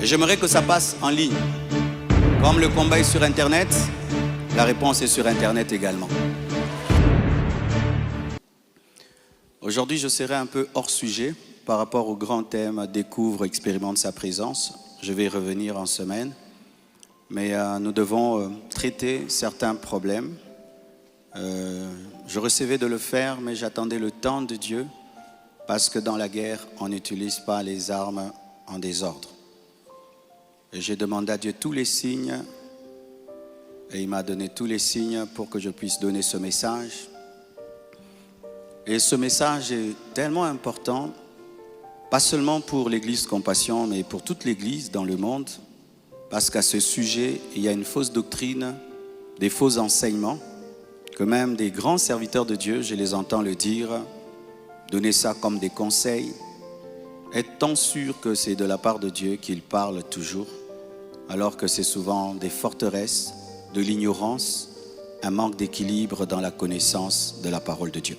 Et j'aimerais que ça passe en ligne. Comme le combat est sur Internet, la réponse est sur Internet également. Aujourd'hui, je serai un peu hors sujet par rapport au grand thème « Découvre, expérimente sa présence ». Je vais y revenir en semaine. Mais nous devons traiter certains problèmes. Je recevais de le faire, mais j'attendais le temps de Dieu parce que dans la guerre, on n'utilise pas les armes en désordre. Et j'ai demandé à Dieu tous les signes et il m'a donné tous les signes pour que je puisse donner ce message. Et ce message est tellement important, pas seulement pour l'Église Compassion, mais pour toute l'Église dans le monde, parce qu'à ce sujet, il y a une fausse doctrine, des faux enseignements, que même des grands serviteurs de Dieu, je les entends le dire, donner ça comme des conseils, étant sûr que c'est de la part de Dieu qu'il parle toujours, alors que c'est souvent des forteresses, de l'ignorance, un manque d'équilibre dans la connaissance de la parole de Dieu.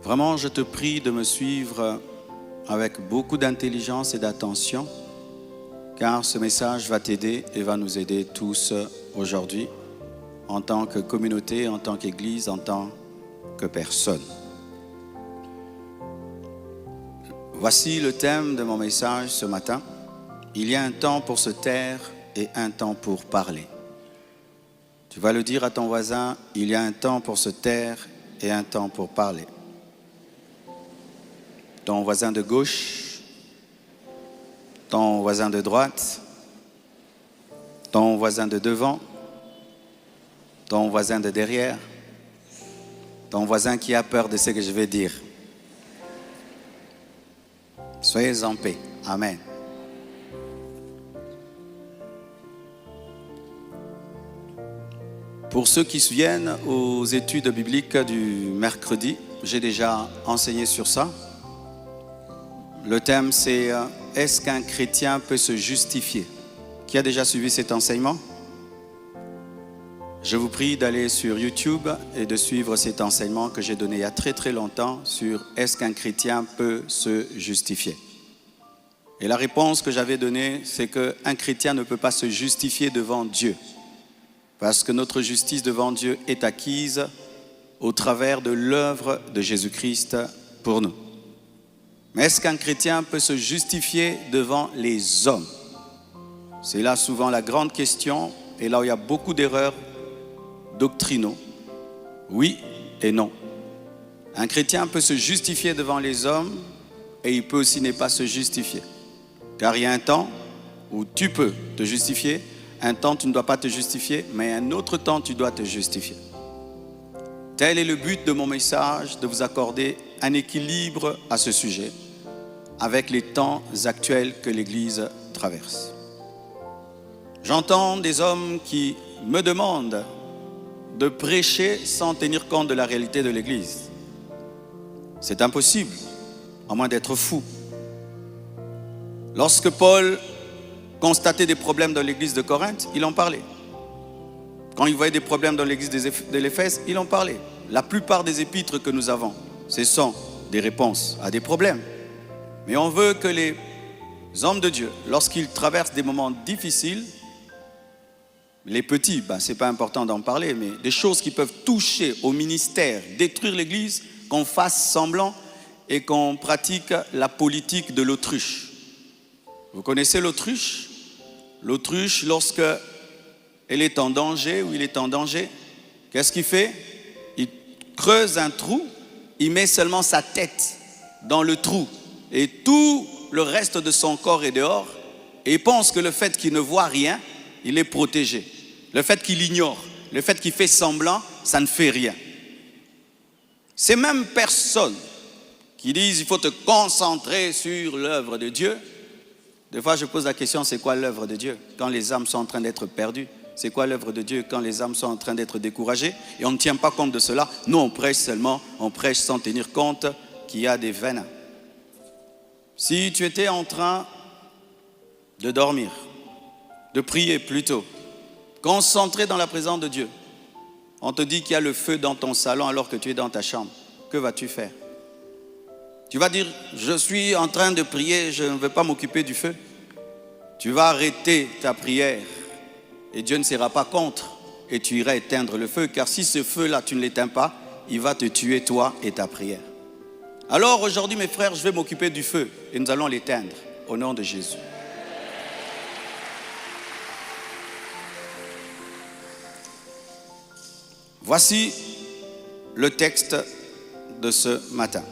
Vraiment, je te prie de me suivre avec beaucoup d'intelligence et d'attention, car ce message va t'aider et va nous aider tous aujourd'hui, en tant que communauté, en tant qu'Église, en tant que personne. Voici le thème de mon message ce matin. Il y a un temps pour se taire et un temps pour parler. Tu vas le dire à ton voisin, il y a un temps pour se taire et un temps pour parler. Ton voisin de gauche, ton voisin de droite, ton voisin de devant, ton voisin de derrière, ton voisin qui a peur de ce que je vais dire. Soyez en paix. Amen. Pour ceux qui se souviennent aux études bibliques du mercredi, j'ai déjà enseigné sur ça. Le thème c'est « Est-ce qu'un chrétien peut se justifier ?» Qui a déjà suivi cet enseignement? Je vous prie d'aller sur YouTube et de suivre cet enseignement que j'ai donné il y a très longtemps sur « Est-ce qu'un chrétien peut se justifier ?» Et la réponse que j'avais donnée, c'est qu'un chrétien ne peut pas se justifier devant Dieu. Parce que notre justice devant Dieu est acquise au travers de l'œuvre de Jésus-Christ pour nous. Mais est-ce qu'un chrétien peut se justifier devant les hommes? C'est là souvent la grande question et là où il y a beaucoup d'erreurs doctrinaux. Oui et non. Un chrétien peut se justifier devant les hommes et il peut aussi ne pas se justifier. Car il y a un temps où tu peux te justifier, un temps tu ne dois pas te justifier, mais un autre temps tu dois te justifier. Tel est le but de mon message, de vous accorder un équilibre à ce sujet avec les temps actuels que l'Église traverse. J'entends des hommes qui me demandent de prêcher sans tenir compte de la réalité de l'Église. C'est impossible, à moins d'être fou. Lorsque Paul constatait des problèmes dans l'Église de Corinthe, il en parlait. Quand il voyait des problèmes dans l'Église de l'Éphèse, il en parlait. La plupart des épîtres que nous avons, ce sont des réponses à des problèmes. Mais on veut que les hommes de Dieu, lorsqu'ils traversent des moments difficiles, les petits, ce n'est pas important d'en parler, mais des choses qui peuvent toucher au ministère, détruire l'Église, qu'on fasse semblant et qu'on pratique la politique de l'autruche. Vous connaissez l'autruche? L'autruche, lorsque elle est en danger ou il est en danger, qu'est-ce qu'il fait? Il creuse un trou, il met seulement sa tête dans le trou et tout le reste de son corps est dehors et il pense que le fait qu'il ne voit rien, il est protégé. Le fait qu'il ignore, le fait qu'il fait semblant, ça ne fait rien. Ces mêmes personnes qui disent il faut te concentrer sur l'œuvre de Dieu, des fois je pose la question, c'est quoi l'œuvre de Dieu? Quand les âmes sont en train d'être perdues, c'est quoi l'œuvre de Dieu? Quand les âmes sont en train d'être découragées et on ne tient pas compte de cela, nous on prêche seulement, on prêche sans tenir compte qu'il y a des veines. Si tu étais en train de dormir, de prier plutôt, concentré dans la présence de Dieu, on te dit qu'il y a le feu dans ton salon alors que tu es dans ta chambre, que vas-tu faire? Tu vas dire, je suis en train de prier, je ne vais pas m'occuper du feu. Tu vas arrêter ta prière et Dieu ne sera pas contre et tu iras éteindre le feu. Car si ce feu-là, tu ne l'éteins pas, il va te tuer toi et ta prière. Alors aujourd'hui, mes frères, je vais m'occuper du feu et nous allons l'éteindre au nom de Jésus. Voici le texte de ce matin.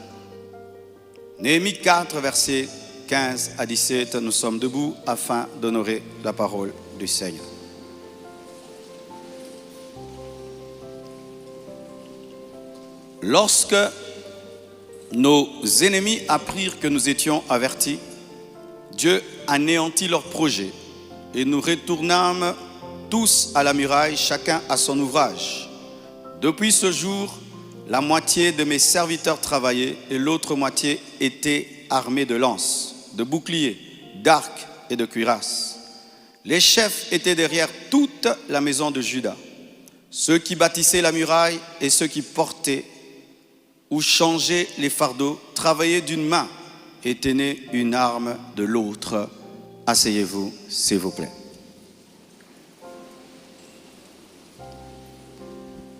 Néhémie 4, versets 15 à 17, nous sommes debout afin d'honorer la parole du Seigneur. Lorsque nos ennemis apprirent que nous étions avertis, Dieu anéantit leurs projets et nous retournâmes tous à la muraille, chacun à son ouvrage. Depuis ce jour, la moitié de mes serviteurs travaillaient et l'autre moitié était armée de lances, de boucliers, d'arcs et de cuirasses. Les chefs étaient derrière toute la maison de Juda, ceux qui bâtissaient la muraille et ceux qui portaient ou changeaient les fardeaux, travaillaient d'une main et tenaient une arme de l'autre. Asseyez-vous, s'il vous plaît.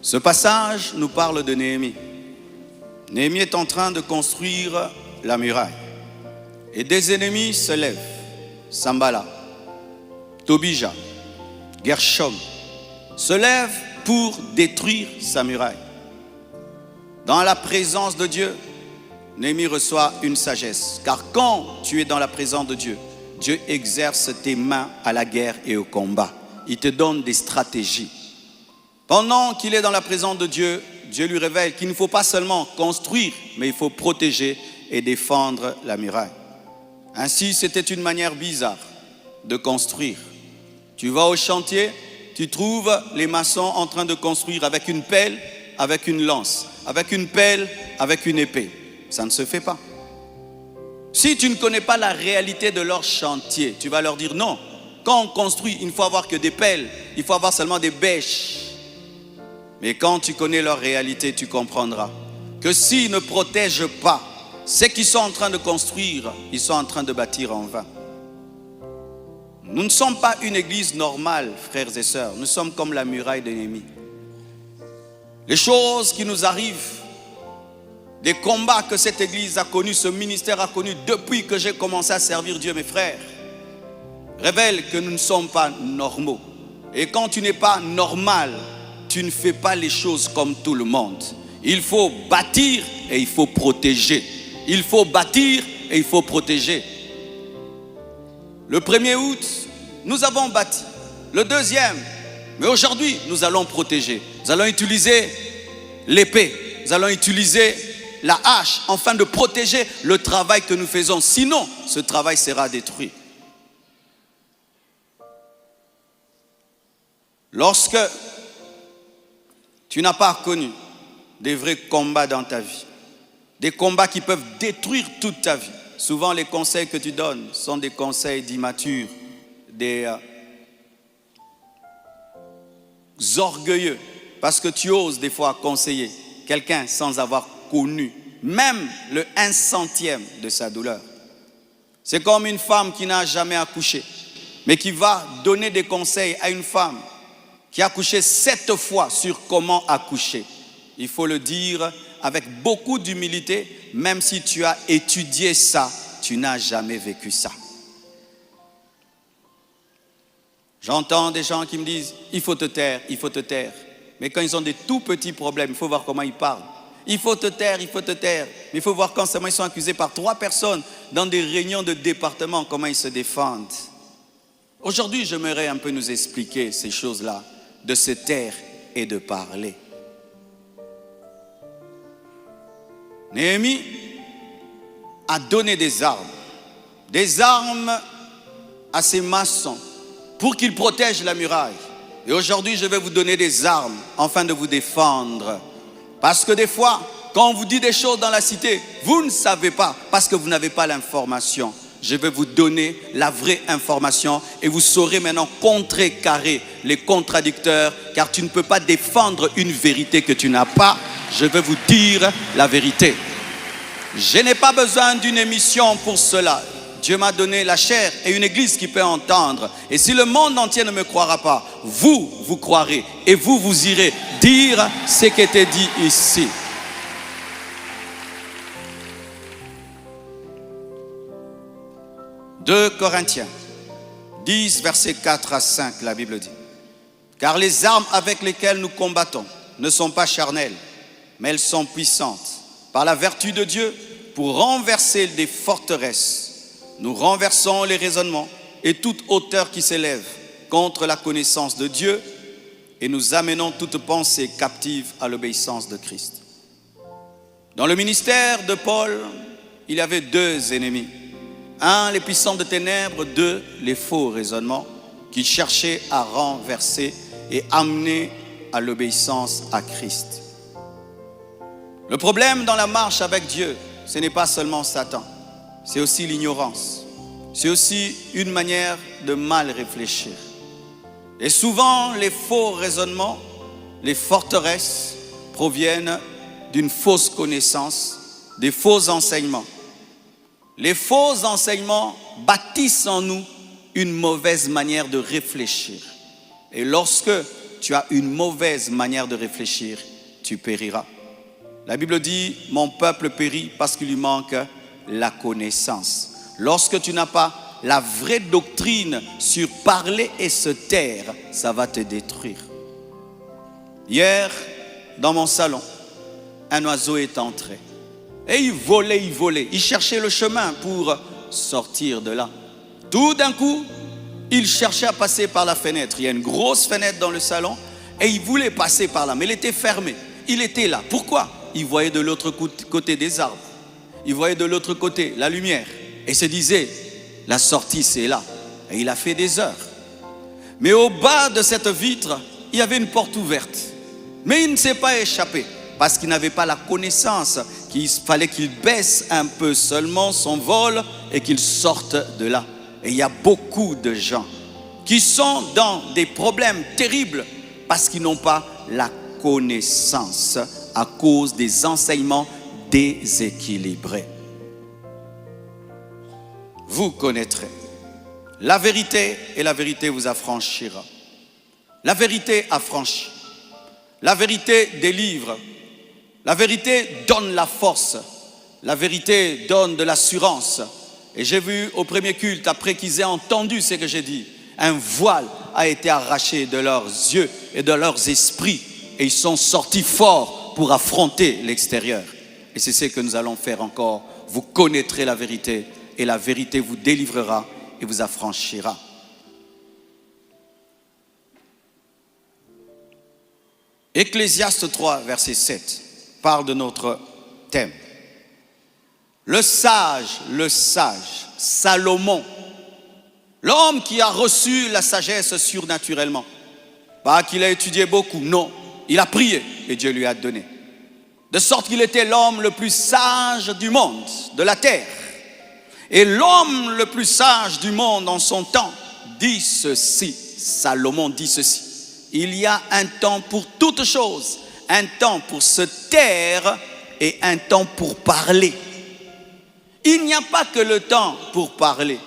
Ce passage nous parle de Néhémie. Néhémie est en train de construire la muraille. Et des ennemis se lèvent. Sambala, Tobija, Gershom se lèvent pour détruire sa muraille. Dans la présence de Dieu, Néhémie reçoit une sagesse. Car quand tu es dans la présence de Dieu, Dieu exerce tes mains à la guerre et au combat. Il te donne des stratégies. Pendant qu'il est dans la présence de Dieu, Dieu lui révèle qu'il ne faut pas seulement construire, mais il faut protéger et défendre la muraille. Ainsi, c'était une manière bizarre de construire. Tu vas au chantier, tu trouves les maçons en train de construire avec une pelle, avec une lance, avec une pelle, avec une épée. Ça ne se fait pas. Si tu ne connais pas la réalité de leur chantier, tu vas leur dire non. Quand on construit, il ne faut avoir que des pelles, il faut avoir seulement des bêches. Mais quand tu connais leur réalité, tu comprendras que s'ils ne protègent pas ce qu'ils sont en train de construire, ils sont en train de bâtir en vain. Nous ne sommes pas une église normale, frères et sœurs. Nous sommes comme la muraille de Néhémie. Les choses qui nous arrivent, les combats que cette église a connus, ce ministère a connu depuis que j'ai commencé à servir Dieu, mes frères, révèlent que nous ne sommes pas normaux. Et quand tu n'es pas normal, tu ne fais pas les choses comme tout le monde. Il faut bâtir et il faut protéger. Il faut bâtir et il faut protéger. Le 1er août, nous avons bâti. Le 2e, mais aujourd'hui, nous allons protéger. Nous allons utiliser l'épée. Nous allons utiliser la hache afin de protéger le travail que nous faisons. Sinon, ce travail sera détruit. Lorsque tu n'as pas connu des vrais combats dans ta vie, des combats qui peuvent détruire toute ta vie. Souvent, les conseils que tu donnes sont des conseils d'immatures, des orgueilleux, parce que tu oses des fois conseiller quelqu'un sans avoir connu même le 1/100e de sa douleur. C'est comme une femme qui n'a jamais accouché, mais qui va donner des conseils à une femme qui a accouché 7 fois sur comment accoucher. Il faut le dire avec beaucoup d'humilité, même si tu as étudié ça, tu n'as jamais vécu ça. J'entends des gens qui me disent, il faut te taire, il faut te taire. Mais quand ils ont des tout petits problèmes, il faut voir comment ils parlent. Il faut te taire, il faut te taire. Mais il faut voir quand seulement ils sont accusés par 3 personnes dans des réunions de département, comment ils se défendent. Aujourd'hui, j'aimerais un peu nous expliquer ces choses-là, de se taire et de parler. Néhémie a donné des armes à ses maçons pour qu'ils protègent la muraille. Et aujourd'hui, je vais vous donner des armes afin de vous défendre. Parce que des fois, quand on vous dit des choses dans la cité, vous ne savez pas parce que vous n'avez pas l'information. Je vais vous donner la vraie information et vous saurez maintenant contrecarrer les contradicteurs, car tu ne peux pas défendre une vérité que tu n'as pas. Je vais vous dire la vérité. Je n'ai pas besoin d'une émission pour cela. Dieu m'a donné la chair et une église qui peut entendre. Et si le monde entier ne me croira pas, vous croirez. Et vous irez dire ce qui était dit ici. « 2 Corinthiens 10, versets 4 à 5, la Bible dit. Car les armes avec lesquelles nous combattons ne sont pas charnelles, mais elles sont puissantes. Par la vertu de Dieu, pour renverser des forteresses, nous renversons les raisonnements et toute hauteur qui s'élève contre la connaissance de Dieu et nous amenons toute pensée captive à l'obéissance de Christ. » Dans le ministère de Paul, il y avait 2 ennemis. 1, les puissants de ténèbres. 2, les faux raisonnements qui cherchaient à renverser et amener à l'obéissance à Christ. Le problème dans la marche avec Dieu, ce n'est pas seulement Satan, c'est aussi l'ignorance. C'est aussi une manière de mal réfléchir. Et souvent, les faux raisonnements, les forteresses proviennent d'une fausse connaissance, des faux enseignements. Les faux enseignements bâtissent en nous une mauvaise manière de réfléchir. Et lorsque tu as une mauvaise manière de réfléchir, tu périras. La Bible dit, mon peuple périt parce qu'il lui manque la connaissance. Lorsque tu n'as pas la vraie doctrine sur parler et se taire, ça va te détruire. Hier, dans mon salon, un oiseau est entré. Et il volait. Il cherchait le chemin pour sortir de là. Tout d'un coup, il cherchait à passer par la fenêtre. Il y a une grosse fenêtre dans le salon et il voulait passer par là, mais elle était fermée. Il était là. Pourquoi? Il voyait de l'autre côté des arbres. Il voyait de l'autre côté la lumière. Et se disait, la sortie c'est là. Et il a fait des heures. Mais au bas de cette vitre, il y avait une porte ouverte. Mais il ne s'est pas échappé parce qu'il n'avait pas la connaissance qu'il fallait qu'il baisse un peu seulement son vol et qu'il sorte de là. Et il y a beaucoup de gens qui sont dans des problèmes terribles parce qu'ils n'ont pas la connaissance à cause des enseignements déséquilibrés. Vous connaîtrez la vérité et la vérité vous affranchira. La vérité affranchit. La vérité délivre. La vérité donne la force. La vérité donne de l'assurance. Et j'ai vu au premier culte, après qu'ils aient entendu ce que j'ai dit, un voile a été arraché de leurs yeux et de leurs esprits. Et ils sont sortis forts pour affronter l'extérieur. Et c'est ce que nous allons faire encore. Vous connaîtrez la vérité et la vérité vous délivrera et vous affranchira. Ecclésiaste 3, verset 7, parle de notre thème. Le sage, Salomon, l'homme qui a reçu la sagesse surnaturellement. Pas qu'il a étudié beaucoup, non. Il a prié et Dieu lui a donné. De sorte qu'il était l'homme le plus sage du monde, de la terre. Et l'homme le plus sage du monde en son temps dit ceci. Salomon dit ceci. Il y a un temps pour toutes choses, un temps pour se taire et un temps pour parler. Il n'y a pas que le temps pour parler,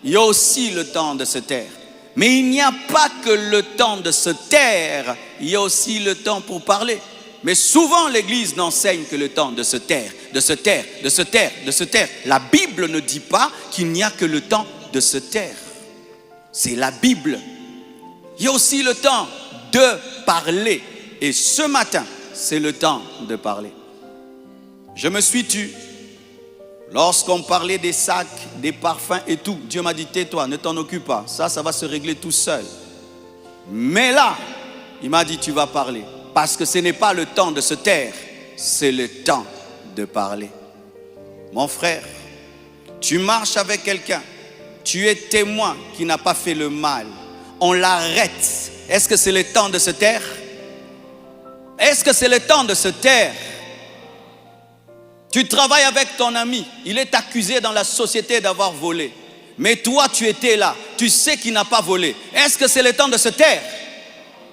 il y a aussi le temps de se taire. Mais il n'y a pas que le temps de se taire, il y a aussi le temps pour parler. Mais souvent l'Église n'enseigne que le temps de se taire, de se taire, de se taire, de se taire. La Bible ne dit pas qu'il n'y a que le temps de se taire. C'est la Bible. Il y a aussi le temps de parler. Et ce matin, c'est le temps de parler. Je me suis tu. Lorsqu'on parlait des sacs, des parfums et tout, Dieu m'a dit, tais-toi, ne t'en occupe pas. Ça va se régler tout seul. Mais là, il m'a dit, tu vas parler. Parce que ce n'est pas le temps de se taire, c'est le temps de parler. Mon frère, tu marches avec quelqu'un, tu es témoin qui n'a pas fait le mal. On l'arrête. Est-ce que c'est le temps de se taire? Est-ce que c'est le temps de se taire? Tu travailles avec ton ami, il est accusé dans la société d'avoir volé. Mais toi, tu étais là, tu sais qu'il n'a pas volé. Est-ce que c'est le temps de se taire?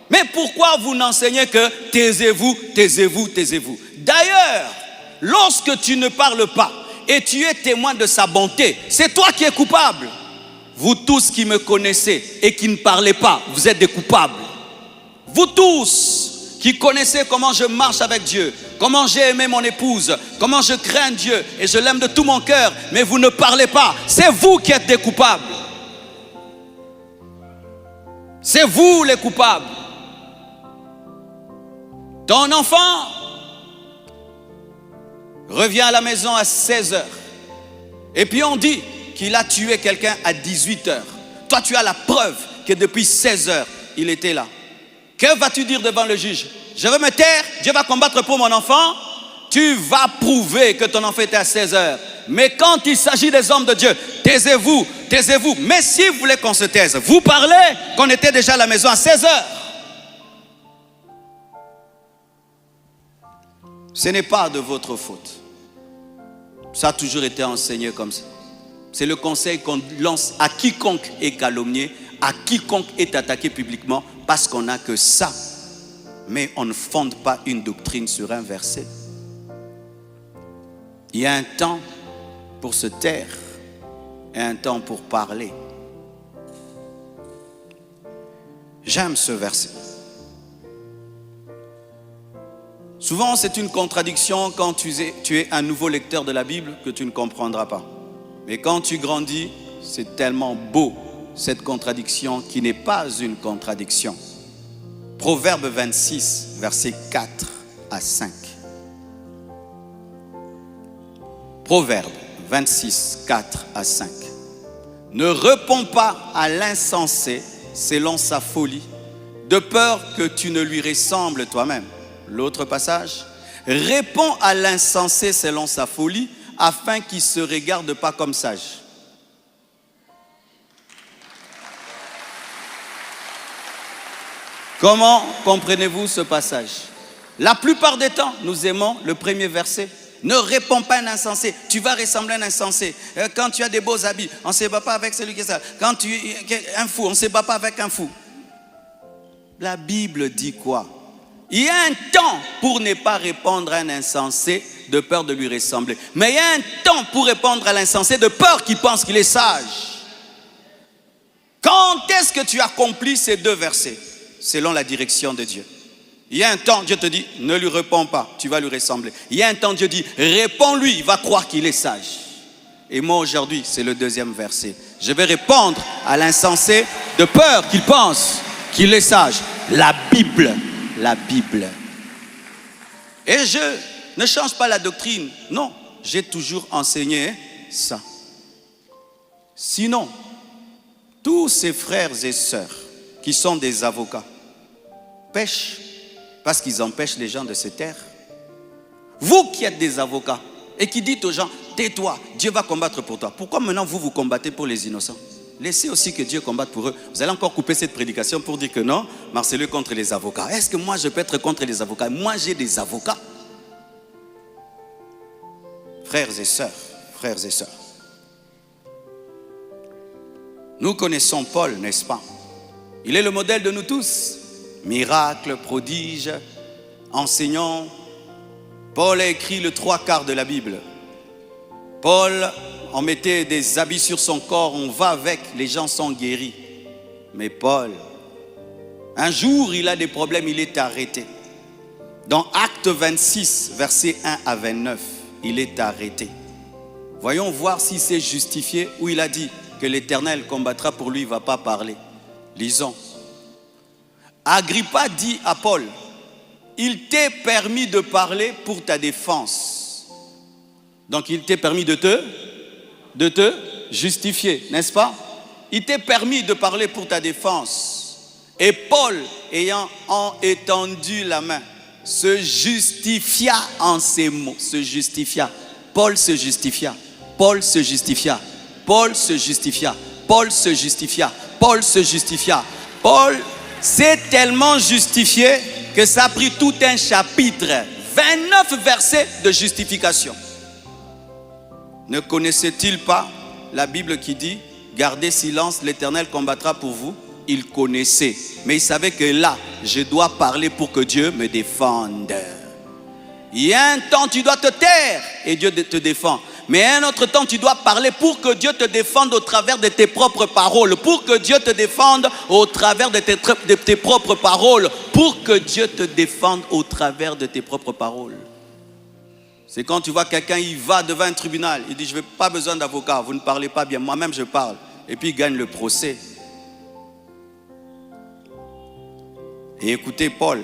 Mais pourquoi vous n'enseignez que taisez-vous, taisez-vous, taisez-vous? D'ailleurs, lorsque tu ne parles pas, et tu es témoin de sa bonté. C'est toi qui es coupable. Vous tous qui me connaissez et qui ne parlez pas, vous êtes des coupables. Vous tous qui connaissez comment je marche avec Dieu, comment j'ai aimé mon épouse, comment je crains Dieu et je l'aime de tout mon cœur, mais vous ne parlez pas, c'est vous qui êtes des coupables. C'est vous les coupables. Ton enfant revient à la maison à 16h. Et puis on dit qu'il a tué quelqu'un à 18h. Toi, tu as la preuve que depuis 16h, il était là. Que vas-tu dire devant le juge? Je vais me taire, Dieu va combattre pour mon enfant. Tu vas prouver que ton enfant était à 16h. Mais quand il s'agit des hommes de Dieu, taisez-vous, taisez-vous. Mais si vous voulez qu'on se taise, vous parlez qu'on était déjà à la maison à 16h. Ce n'est pas de votre faute. Ça a toujours été enseigné comme ça. C'est le conseil qu'on lance à quiconque est calomnié, à quiconque est attaqué publiquement, parce qu'on n'a que ça. Mais on ne fonde pas une doctrine sur un verset. Il y a un temps pour se taire et un temps pour parler. J'aime ce verset. Souvent, c'est une contradiction quand tu es un nouveau lecteur de la Bible que tu ne comprendras pas. Mais quand tu grandis, c'est tellement beau, cette contradiction qui n'est pas une contradiction. Proverbe 26, versets 4 à 5. Proverbe 26, 4 à 5. Ne réponds pas à l'insensé selon sa folie, de peur que tu ne lui ressembles toi-même. L'autre passage. Réponds à l'insensé selon sa folie, afin qu'il ne se regarde pas comme sage. Comment comprenez-vous ce passage? La plupart des temps, nous aimons le premier verset. Ne réponds pas à un insensé, tu vas ressembler à un insensé. Quand tu as des beaux habits, on ne se bat pas avec celui qui est ça. Quand tu es un fou, on ne se bat pas avec un fou. La Bible dit quoi? Il y a un temps pour ne pas répondre à un insensé de peur de lui ressembler. Mais il y a un temps pour répondre à l'insensé de peur qu'il pense qu'il est sage. Quand est-ce que tu accomplis ces deux versets? Selon la direction de Dieu. Il y a un temps, Dieu te dit, ne lui réponds pas, tu vas lui ressembler. Il y a un temps, Dieu dit, réponds-lui, il va croire qu'il est sage. Et moi aujourd'hui, c'est le deuxième verset. Je vais répondre à l'insensé de peur qu'il pense qu'il est sage. La Bible. Et je ne change pas la doctrine. Non, j'ai toujours enseigné ça. Sinon, tous ces frères et sœurs qui sont des avocats pêchent parce qu'ils empêchent les gens de se taire. Vous qui êtes des avocats et qui dites aux gens, tais-toi, Dieu va combattre pour toi. Pourquoi maintenant vous combattez pour les innocents? Laissez aussi que Dieu combatte pour eux. Vous allez encore couper cette prédication pour dire que non, Marcellus est contre les avocats. Est-ce que moi je peux être contre les avocats? Moi j'ai des avocats. Frères et sœurs, nous connaissons Paul, n'est-ce pas? Il est le modèle de nous tous. Miracle, prodige, enseignant. Paul a écrit le 3/4 de la Bible. Paul, on mettait des habits sur son corps, on va avec, les gens sont guéris. Mais Paul, un jour, il a des problèmes, il est arrêté. Dans Acte 26, versets 1 à 29, il est arrêté. Voyons voir s'il s'est justifié ou il a dit que l'Éternel combattra pour lui, il ne va pas parler. Lisons. Agrippa dit à Paul, il t'est permis de parler pour ta défense. Donc il t'est permis de te justifier, n'est-ce pas? Il t'est permis de parler pour ta défense. Et Paul, ayant étendu la main, se justifia en ces mots. Se justifia. Paul se justifia. Paul se justifia. Paul se justifia. Paul se justifia. Paul se justifia. Paul s'est tellement justifié que ça a pris tout un chapitre, 29 versets de justification. Ne connaissait-il pas la Bible qui dit « Gardez silence, l'Éternel combattra pour vous » Il connaissait, mais il savait que là, je dois parler pour que Dieu me défende. Il y a un temps, tu dois te taire et Dieu te défend. Mais à un autre temps, tu dois parler pour que Dieu te défende au travers de tes propres paroles. Pour que Dieu te défende au travers de tes propres paroles. Pour que Dieu te défende au travers de tes propres paroles. C'est quand tu vois quelqu'un, il va devant un tribunal. Il dit, je n'ai pas besoin d'avocat, vous ne parlez pas bien. Moi-même, je parle. Et puis, il gagne le procès. Et écoutez Paul.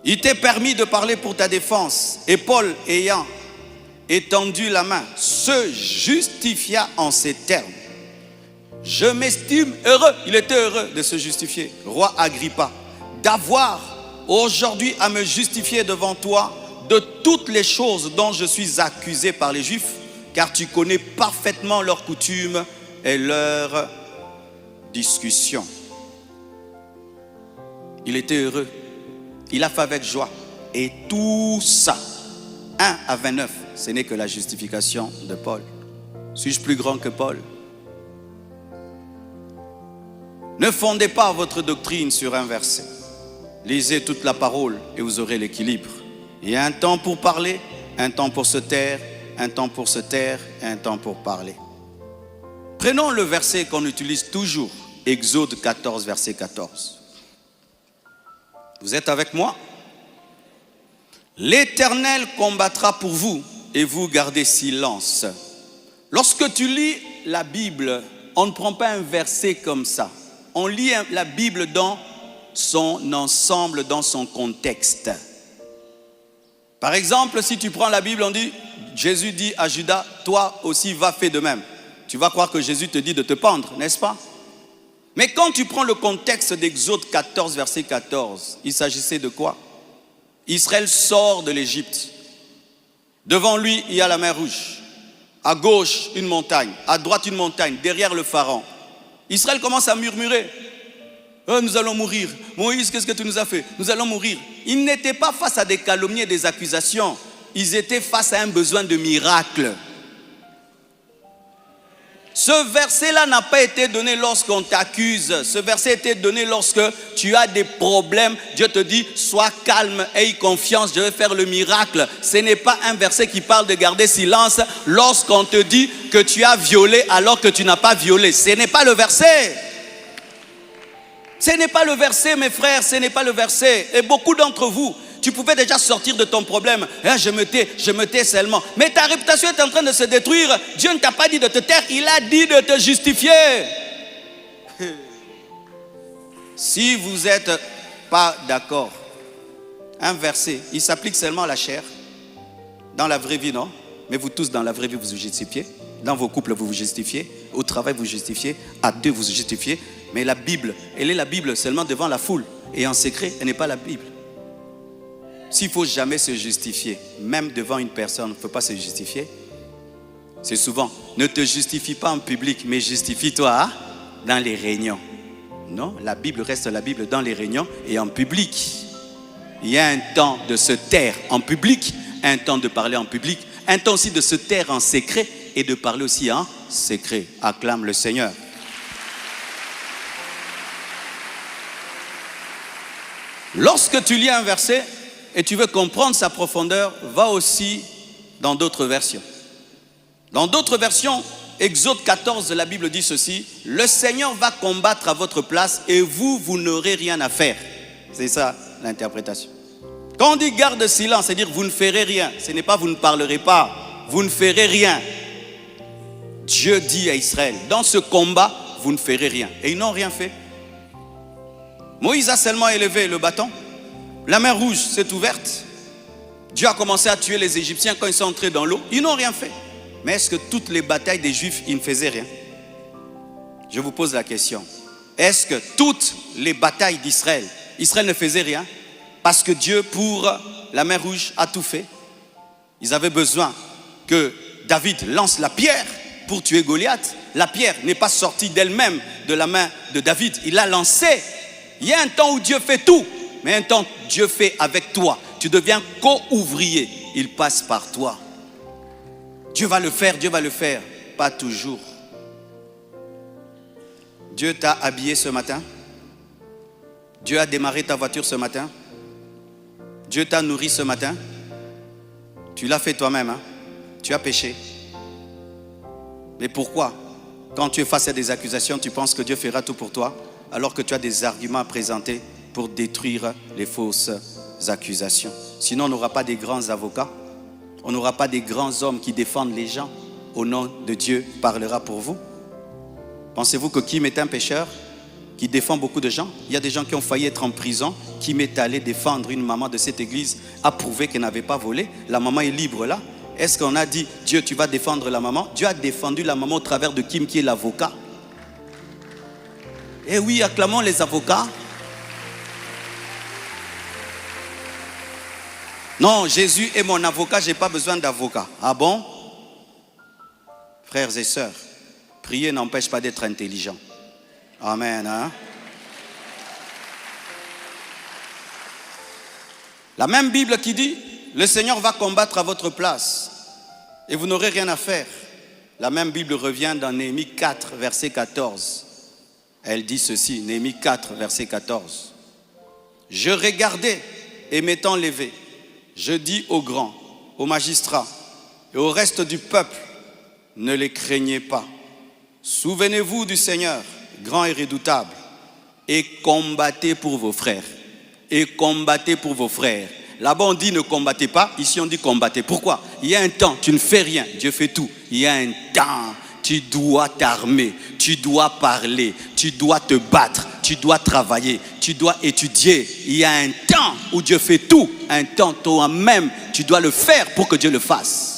Il t'est permis de parler pour ta défense. Et Paul, ayant étendu la main, se justifia en ces termes. Je m'estime heureux. Il était heureux de se justifier. Roi Agrippa, d'avoir aujourd'hui à me justifier devant toi de toutes les choses dont je suis accusé par les Juifs, car tu connais parfaitement leurs coutumes et leurs discussions. Il était heureux. Il a fait avec joie. Et tout ça, 1 à 29, ce n'est que la justification de Paul. Suis-je plus grand que Paul? Ne fondez pas votre doctrine sur un verset. Lisez toute la parole et vous aurez l'équilibre. Il y a un temps pour parler, un temps pour se taire, un temps pour se taire, un temps pour parler. Prenons le verset qu'on utilise toujours, Exode 14, verset 14. Vous êtes avec moi? L'Éternel combattra pour vous et vous gardez silence. Lorsque tu lis la Bible, on ne prend pas un verset comme ça. On lit la Bible dans son ensemble, dans son contexte. Par exemple, si tu prends la Bible, on dit, Jésus dit à Judas, toi aussi va faire de même. Tu vas croire que Jésus te dit de te pendre, n'est-ce pas? Mais quand tu prends le contexte d'Exode 14, verset 14, il s'agissait de quoi? Israël sort de l'Égypte. Devant lui, il y a la mer Rouge. À gauche, une montagne. À droite, une montagne. Derrière le Pharaon. Israël commence à murmurer. Oh, nous allons mourir. Moïse, qu'est-ce que tu nous as fait? Nous allons mourir. Ils n'étaient pas face à des calomnies et des accusations. Ils étaient face à un besoin de miracle. Ce verset-là n'a pas été donné lorsqu'on t'accuse. Ce verset a été donné lorsque tu as des problèmes. Dieu te dit, sois calme, aie confiance, je vais faire le miracle. Ce n'est pas un verset qui parle de garder silence lorsqu'on te dit que tu as violé alors que tu n'as pas violé. Ce n'est pas le verset. Ce n'est pas le verset, mes frères, ce n'est pas le verset. Et beaucoup d'entre vous, tu pouvais déjà sortir de ton problème. Je me tais seulement. Mais ta réputation est en train de se détruire. Dieu ne t'a pas dit de te taire, il a dit de te justifier. Si vous n'êtes pas d'accord, un verset, il s'applique seulement à la chair. Dans la vraie vie, non. Mais vous tous, dans la vraie vie, vous vous justifiez. Dans vos couples, vous vous justifiez. Au travail, vous vous justifiez. À deux, vous vous justifiez. Mais la Bible, elle est la Bible seulement devant la foule. Et en secret, elle n'est pas la Bible. S'il ne faut jamais se justifier, même devant une personne, il ne faut pas se justifier. C'est souvent, ne te justifie pas en public, mais justifie-toi dans les réunions. Non, la Bible reste la Bible dans les réunions et en public. Il y a un temps de se taire en public, un temps de parler en public, un temps aussi de se taire en secret et de parler aussi en secret. Acclame le Seigneur. Lorsque tu lis un verset, et tu veux comprendre sa profondeur, va aussi dans d'autres versions. Dans d'autres versions, Exode 14, la Bible dit ceci, le Seigneur va combattre à votre place et vous, vous n'aurez rien à faire. C'est ça l'interprétation. Quand on dit garde silence, c'est-à-dire vous ne ferez rien. Ce n'est pas vous ne parlerez pas, vous ne ferez rien. Dieu dit à Israël, dans ce combat, vous ne ferez rien. Et ils n'ont rien fait. Moïse a seulement élevé le bâton. La mer Rouge s'est ouverte. Dieu a commencé à tuer les Égyptiens quand ils sont entrés dans l'eau. Ils n'ont rien fait. Mais est-ce que toutes les batailles des Juifs, ils ne faisaient rien? Je vous pose la question. Est-ce que toutes les batailles d'Israël, Israël ne faisait rien? Parce que Dieu, pour la mer Rouge, a tout fait. Ils avaient besoin que David lance la pierre pour tuer Goliath. La pierre n'est pas sortie d'elle-même de la main de David. Il l'a lancée. Il y a un temps où Dieu fait tout. Mais un temps, Dieu fait avec toi. Tu deviens co-ouvrier. Il passe par toi. Dieu va le faire, Dieu va le faire. Pas toujours. Dieu t'a habillé ce matin. Dieu a démarré ta voiture ce matin. Dieu t'a nourri ce matin. Tu l'as fait toi-même. Tu as péché. Mais pourquoi, quand tu es face à des accusations, tu penses que Dieu fera tout pour toi, alors que tu as des arguments à présenter pour détruire les fausses accusations? Sinon, on n'aura pas des grands avocats, on n'aura pas des grands hommes qui défendent les gens. Au nom de Dieu parlera pour vous. Pensez-vous que Kim est un pécheur qui défend beaucoup de gens? Il y a des gens qui ont failli être en prison. Kim est allé défendre une maman de cette église, a prouvé qu'elle n'avait pas volé. La maman est libre là. Est-ce qu'on a dit, Dieu, tu vas défendre la maman? Dieu a défendu la maman au travers de Kim, qui est l'avocat. Eh oui, acclamons les avocats. Non, Jésus est mon avocat, je n'ai pas besoin d'avocat. Ah bon? Frères et sœurs, prier n'empêche pas d'être intelligent. Amen. Hein? La même Bible qui dit, le Seigneur va combattre à votre place et vous n'aurez rien à faire. La même Bible revient dans Néhémie 4, verset 14. Elle dit ceci, Néhémie 4, verset 14. Je regardais et m'étant levé, je dis aux grands, aux magistrats et au reste du peuple, ne les craignez pas. Souvenez-vous du Seigneur, grand et redoutable, et combattez pour vos frères. Et combattez pour vos frères. Là-bas on dit ne combattez pas, ici on dit combattez. Pourquoi? Il y a un temps, tu ne fais rien, Dieu fait tout. Il y a un temps, tu dois t'armer, tu dois parler, tu dois te battre, tu dois travailler, tu dois étudier. Il y a un temps où Dieu fait tout. Un temps toi-même, tu dois le faire pour que Dieu le fasse.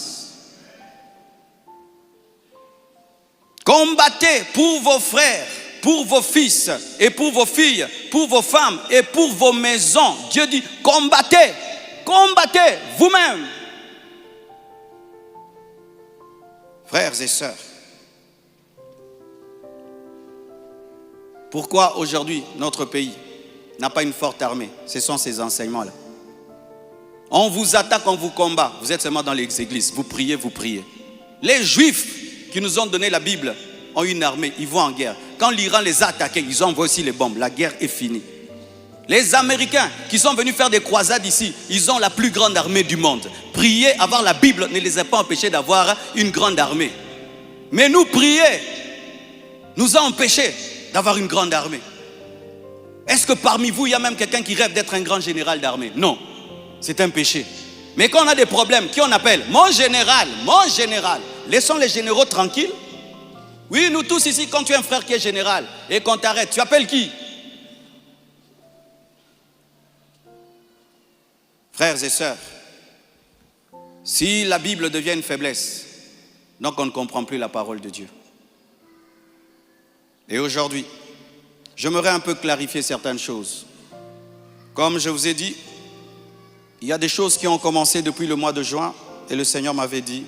Combattez pour vos frères, pour vos fils et pour vos filles, pour vos femmes et pour vos maisons. Dieu dit combattez, combattez vous-même. Frères et sœurs, pourquoi aujourd'hui notre pays n'a pas une forte armée? Ce sont ces enseignements-là. On vous attaque, on vous combat. Vous êtes seulement dans les églises, vous priez, vous priez. Les Juifs qui nous ont donné la Bible ont une armée, ils vont en guerre. Quand l'Iran les a attaqués, ils ont envoyé aussi les bombes. La guerre est finie. Les Américains qui sont venus faire des croisades ici, ils ont la plus grande armée du monde. Prier, avoir la Bible ne les a pas empêchés d'avoir une grande armée. Mais nous, prier nous a empêchés d'avoir une grande armée. Est-ce que parmi vous, il y a même quelqu'un qui rêve d'être un grand général d'armée? Non, c'est un péché. Mais quand on a des problèmes, qui on appelle? Mon général, mon général. Laissons les généraux tranquilles. Oui, nous tous ici, quand tu as un frère qui est général et qu'on t'arrête, tu appelles qui? Frères et sœurs, si la Bible devient une faiblesse, donc on ne comprend plus la parole de Dieu. Et aujourd'hui, j'aimerais un peu clarifier certaines choses. Comme je vous ai dit, il y a des choses qui ont commencé depuis le mois de juin et le Seigneur m'avait dit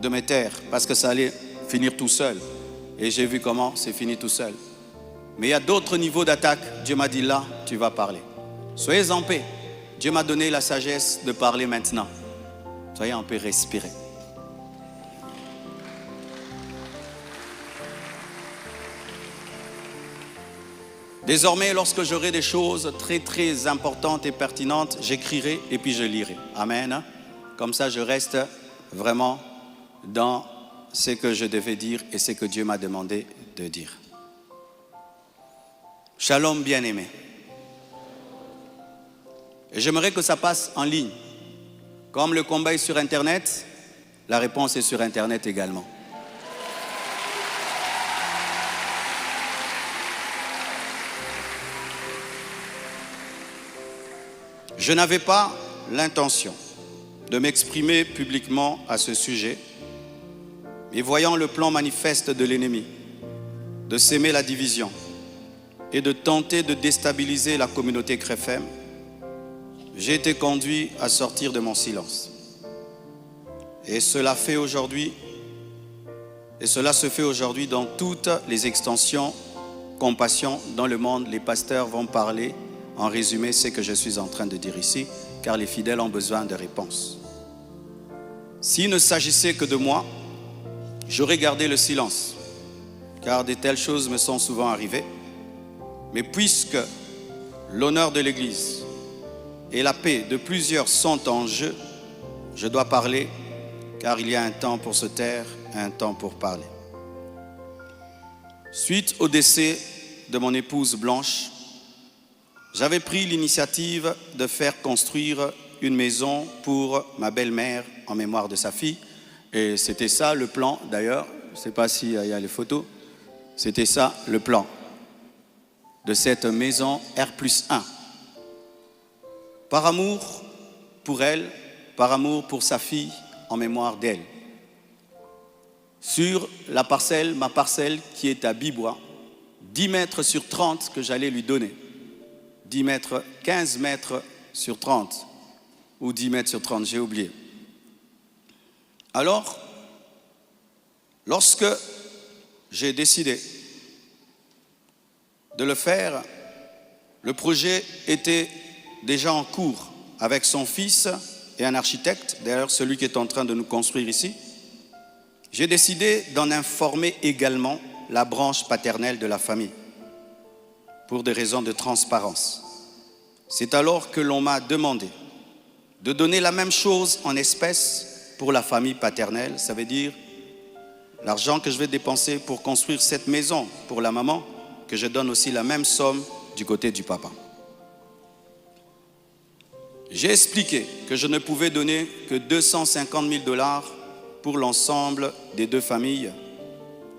de me taire parce que ça allait finir tout seul. Et j'ai vu comment c'est fini tout seul. Mais il y a d'autres niveaux d'attaque. Dieu m'a dit là, tu vas parler. Soyez en paix. Dieu m'a donné la sagesse de parler maintenant. Soyez en paix, respirez. Désormais, lorsque j'aurai des choses très très importantes et pertinentes, j'écrirai et puis je lirai. Amen. Comme ça, je reste vraiment dans ce que je devais dire et ce que Dieu m'a demandé de dire. Shalom bien-aimé. Et j'aimerais que ça passe en ligne. Comme le combat est sur Internet, la réponse est sur Internet également. Je n'avais pas l'intention de m'exprimer publiquement à ce sujet, mais voyant le plan manifeste de l'ennemi, de s'aimer la division et de tenter de déstabiliser la communauté CREFEM, j'ai été conduit à sortir de mon silence. Et cela se fait aujourd'hui dans toutes les extensions compassion dans le monde. Les pasteurs vont parler en résumé ce que je suis en train de dire ici, car les fidèles ont besoin de réponses. S'il ne s'agissait que de moi, j'aurais gardé le silence, car de telles choses me sont souvent arrivées. Mais puisque l'honneur de l'Église et la paix de plusieurs sont en jeu, je dois parler, car il y a un temps pour se taire, un temps pour parler. Suite au décès de mon épouse Blanche, j'avais pris l'initiative de faire construire une maison pour ma belle-mère en mémoire de sa fille. Et c'était ça le plan d'ailleurs, je ne sais pas s'il y a les photos, c'était ça le plan de cette maison R+1. Par amour pour elle, par amour pour sa fille en mémoire d'elle. Sur la parcelle, ma parcelle qui est à Bibois, 10 mètres sur 30 que j'allais lui donner. 10 mètres, 15 mètres sur 30, ou 10 mètres sur 30, j'ai oublié. Alors, lorsque j'ai décidé de le faire, le projet était déjà en cours avec son fils et un architecte, d'ailleurs celui qui est en train de nous construire ici. J'ai décidé d'en informer également la branche paternelle de la famille, pour des raisons de transparence. C'est alors que l'on m'a demandé de donner la même chose en espèces pour la famille paternelle, ça veut dire l'argent que je vais dépenser pour construire cette maison pour la maman, que je donne aussi la même somme du côté du papa. J'ai expliqué que je ne pouvais donner que 250 000 $ pour l'ensemble des deux familles,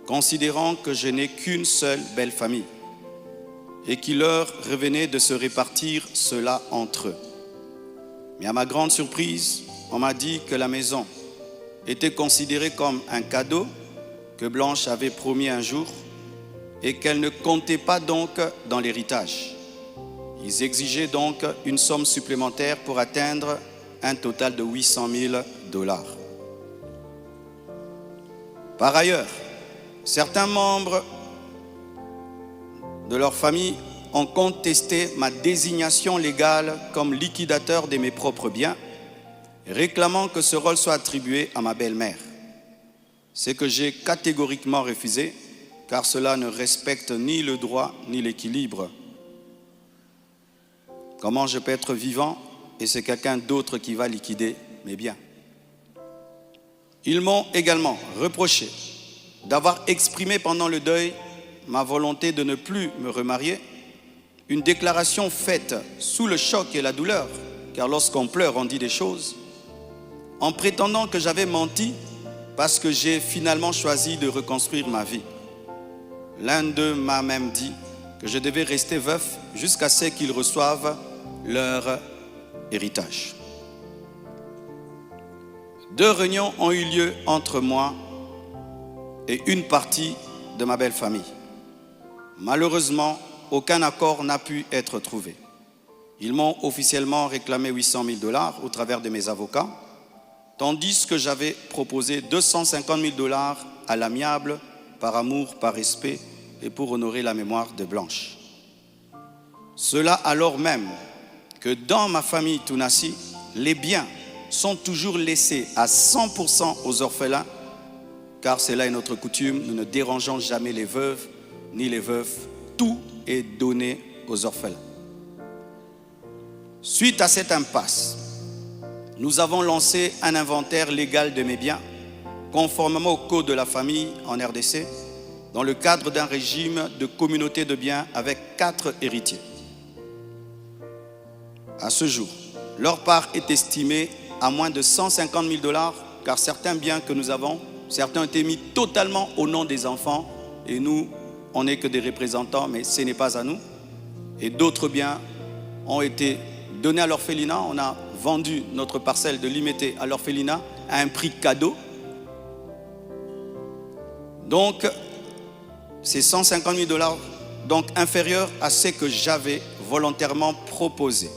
considérant que je n'ai qu'une seule belle famille et qu'il leur revenait de se répartir cela entre eux. Mais à ma grande surprise, on m'a dit que la maison était considérée comme un cadeau que Blanche avait promis un jour et qu'elle ne comptait pas donc dans l'héritage. Ils exigeaient donc une somme supplémentaire pour atteindre un total de 800 000 $. Par ailleurs, certains membres de leur famille ont contesté ma désignation légale comme liquidateur de mes propres biens, réclamant que ce rôle soit attribué à ma belle-mère. Ce que j'ai catégoriquement refusé, car cela ne respecte ni le droit ni l'équilibre. Comment je peux être vivant et c'est quelqu'un d'autre qui va liquider mes biens? Ils m'ont également reproché d'avoir exprimé pendant le deuil ma volonté de ne plus me remarier, une déclaration faite sous le choc et la douleur, car lorsqu'on pleure, on dit des choses, en prétendant que j'avais menti parce que j'ai finalement choisi de reconstruire ma vie. L'un d'eux m'a même dit que je devais rester veuf jusqu'à ce qu'ils reçoivent leur héritage. 2 réunions ont eu lieu entre moi et une partie de ma belle famille. Malheureusement, aucun accord n'a pu être trouvé. Ils m'ont officiellement réclamé 800 000 $ au travers de mes avocats, tandis que j'avais proposé 250 000 $ à l'amiable, par amour, par respect et pour honorer la mémoire de Blanche. Cela alors même que dans ma famille Tounassi, les biens sont toujours laissés à 100% aux orphelins, car c'est là notre coutume, nous ne dérangeons jamais les veuves ni les veufs, tout est donné aux orphelins. Suite à cette impasse, nous avons lancé un inventaire légal de mes biens, conformément au code de la famille en RDC, dans le cadre d'un régime de communauté de biens avec 4 héritiers. À ce jour, leur part est estimée à moins de 150 000 $, car certains biens que nous avons, certains ont été mis totalement au nom des enfants, et nous, on n'est que des représentants, mais ce n'est pas à nous. Et d'autres biens ont été donnés à l'orphelinat. On a vendu notre parcelle de Limété à l'orphelinat à un prix cadeau. Donc, c'est 150 000 $, donc inférieur à ce que j'avais volontairement proposé.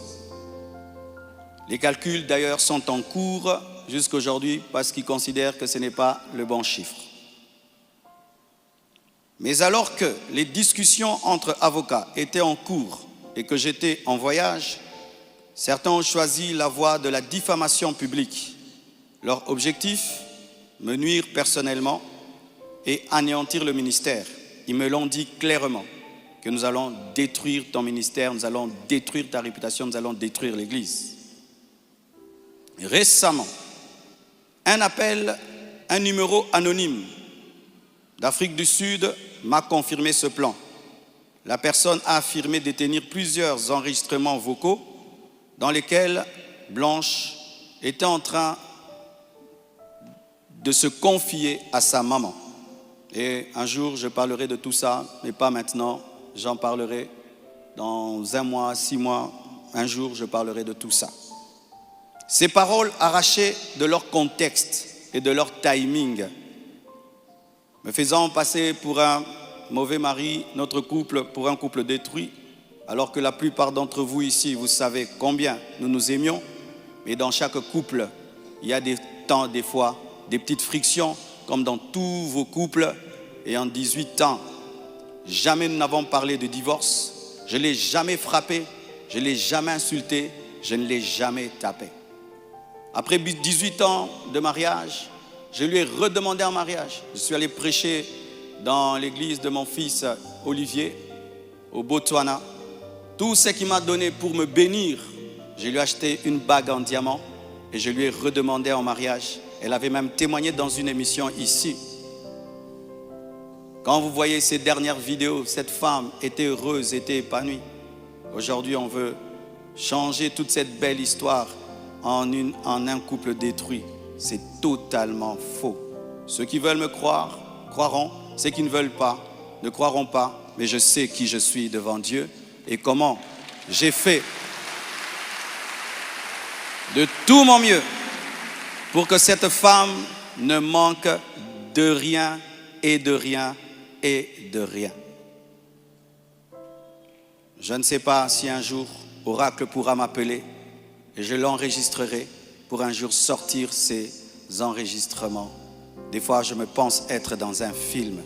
Les calculs d'ailleurs sont en cours jusqu'à aujourd'hui parce qu'ils considèrent que ce n'est pas le bon chiffre. Mais alors que les discussions entre avocats étaient en cours et que j'étais en voyage, certains ont choisi la voie de la diffamation publique. Leur objectif, me nuire personnellement et anéantir le ministère. Ils me l'ont dit clairement, que nous allons détruire ton ministère, nous allons détruire ta réputation, nous allons détruire l'Église. Récemment, un appel, un numéro anonyme d'Afrique du Sud m'a confirmé ce plan. La personne a affirmé détenir plusieurs enregistrements vocaux dans lesquels Blanche était en train de se confier à sa maman. Et un jour, je parlerai de tout ça, mais pas maintenant. J'en parlerai dans 1 mois, 6 mois. Un jour, je parlerai de tout ça. Ces paroles arrachées de leur contexte et de leur timing, me faisant passer pour un mauvais mari, notre couple pour un couple détruit, alors que la plupart d'entre vous ici, vous savez combien nous nous aimions. Mais dans chaque couple, il y a des temps, des fois, des petites frictions, comme dans tous vos couples. Et en 18 ans, jamais nous n'avons parlé de divorce. Je ne l'ai jamais frappé, je ne l'ai jamais insulté, je ne l'ai jamais tapé. Après 18 ans de mariage, je lui ai redemandé en mariage. Je suis allé prêcher dans l'église de mon fils Olivier, au Botswana. Tout ce qu'il m'a donné pour me bénir, je lui ai acheté une bague en diamant et je lui ai redemandé en mariage. Elle avait même témoigné dans une émission ici. Quand vous voyez ces dernières vidéos, cette femme était heureuse, était épanouie. Aujourd'hui, on veut changer toute cette belle histoire en un couple détruit. C'est totalement faux. Ceux qui veulent me croire, croiront. Ceux qui ne veulent pas, ne croiront pas. Mais je sais qui je suis devant Dieu et comment j'ai fait de tout mon mieux pour que cette femme ne manque de rien et de rien et de rien. Je ne sais pas si un jour Oracle pourra m'appeler et je l'enregistrerai pour un jour sortir ces enregistrements. Des fois, je me pense être dans un film.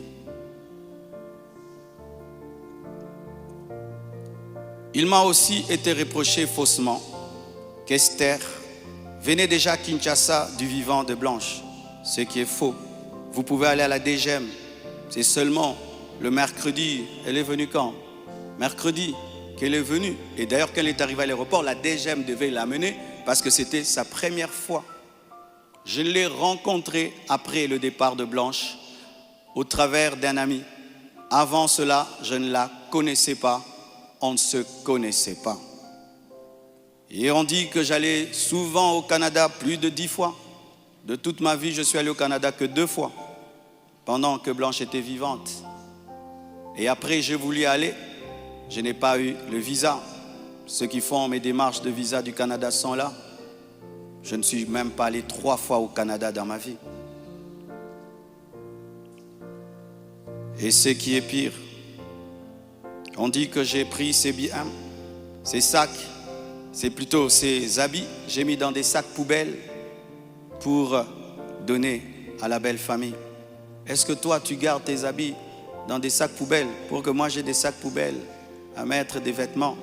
Il m'a aussi été reproché faussement qu'Esther venait déjà à Kinshasa du vivant de Blanche, ce qui est faux. Vous pouvez aller à la DGM, c'est seulement le mercredi. Elle est venue quand? Mercredi qu'elle est venue. Et d'ailleurs, quand elle est arrivée à l'aéroport, la DGM devait l'amener parce que c'était sa première fois. Je l'ai rencontrée après le départ de Blanche au travers d'un ami. Avant cela, je ne la connaissais pas. On ne se connaissait pas. Et on dit que j'allais souvent au Canada plus de 10 fois. De toute ma vie, je suis allé au Canada que 2 fois, pendant que Blanche était vivante. Et après, j'ai voulu aller. Je n'ai pas eu le visa. Ceux qui font mes démarches de visa du Canada sont là. Je ne suis même pas allé 3 fois au Canada dans ma vie. Et ce qui est pire, on dit que j'ai pris ces biens, ces sacs, c'est plutôt ces habits, j'ai mis dans des sacs poubelles pour donner à la belle famille. Est-ce que toi, tu gardes tes habits dans des sacs poubelles pour que moi j'ai des sacs poubelles à mettre des vêtements?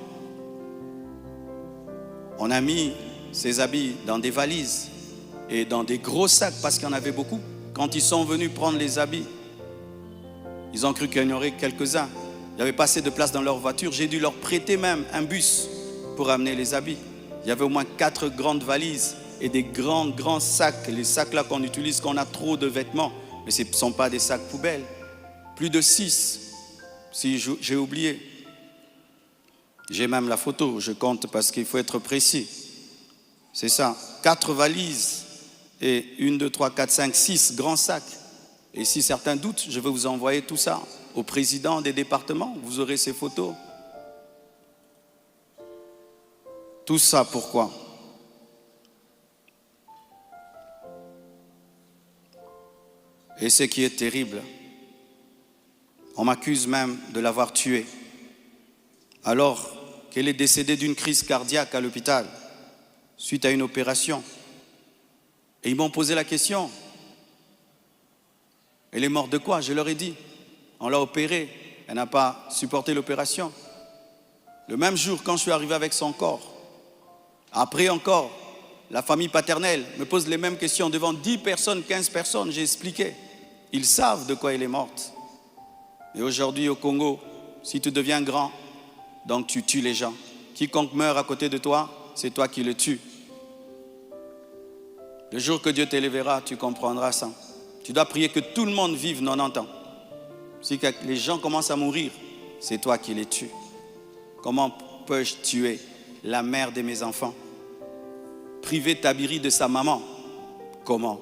On a mis ces habits dans des valises et dans des gros sacs parce qu'il y en avait beaucoup. Quand ils sont venus prendre les habits, ils ont cru qu'il y en aurait quelques-uns. Il n'y avait pas assez de place dans leur voiture. J'ai dû leur prêter même un bus pour amener les habits. Il y avait au moins 4 grandes valises et des grands sacs. Les sacs là qu'on utilise quand on a trop de vêtements. Mais ce ne sont pas des sacs poubelles. Plus de 6, si j'ai oublié. J'ai même la photo, je compte parce qu'il faut être précis. C'est ça, 4 valises et 1, 2, 3, 4, 5, 6 grands sacs. Et si certains doutent, je vais vous envoyer tout ça au président des départements. Vous aurez ces photos. Tout ça, pourquoi? Et ce qui est terrible, on m'accuse même de l'avoir tuée, alors qu'elle est décédée d'une crise cardiaque à l'hôpital, suite à une opération. Et ils m'ont posé la question, elle est morte de quoi? Je leur ai dit, on l'a opérée, elle n'a pas supporté l'opération. Le même jour, quand je suis arrivé avec son corps, après encore, la famille paternelle me pose les mêmes questions devant 10 personnes, 15 personnes, j'ai expliqué. Ils savent de quoi elle est morte. Et aujourd'hui au Congo, si tu deviens grand, donc tu tues les gens. Quiconque meurt à côté de toi, c'est toi qui le tues. Le jour que Dieu t'élèvera, tu comprendras ça. Tu dois prier que tout le monde vive 90 ans. Si les gens commencent à mourir, c'est toi qui les tues. Comment peux-je tuer la mère de mes enfants? Priver Tabiri de sa maman? Comment?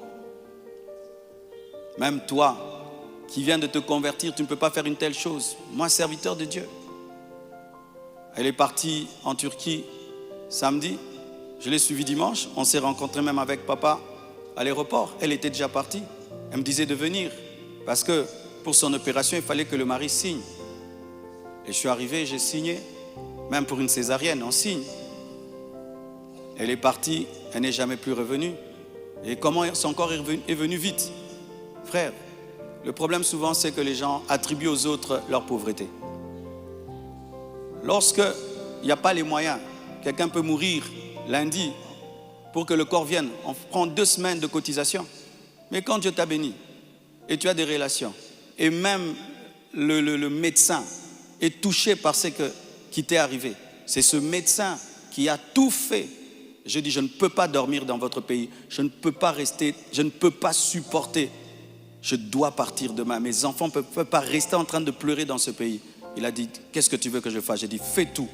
Même toi, qui viens de te convertir, tu ne peux pas faire une telle chose. Moi, serviteur de Dieu. Elle est partie en Turquie samedi. Je l'ai suivie dimanche. On s'est rencontrés même avec papa à l'aéroport. Elle était déjà partie. Elle me disait de venir. Parce que pour son opération, il fallait que le mari signe. Et je suis arrivé, j'ai signé. Même pour une césarienne, on signe. Elle est partie, elle n'est jamais plus revenue. Et comment son corps est venu vite? Frère, le problème souvent, c'est que les gens attribuent aux autres leur pauvreté. Lorsqu'il n'y a pas les moyens, quelqu'un peut mourir lundi pour que le corps vienne. On prend 2 semaines de cotisation. Mais quand Dieu t'a béni et tu as des relations, et même le médecin est touché par ce qui t'est arrivé, c'est ce médecin qui a tout fait. Je dis, je ne peux pas dormir dans votre pays, je ne peux pas rester, je ne peux pas supporter. Je dois partir demain. Mes enfants ne peuvent pas rester en train de pleurer dans ce pays. Il a dit, qu'est-ce que tu veux que je fasse? J'ai dit, fais tout,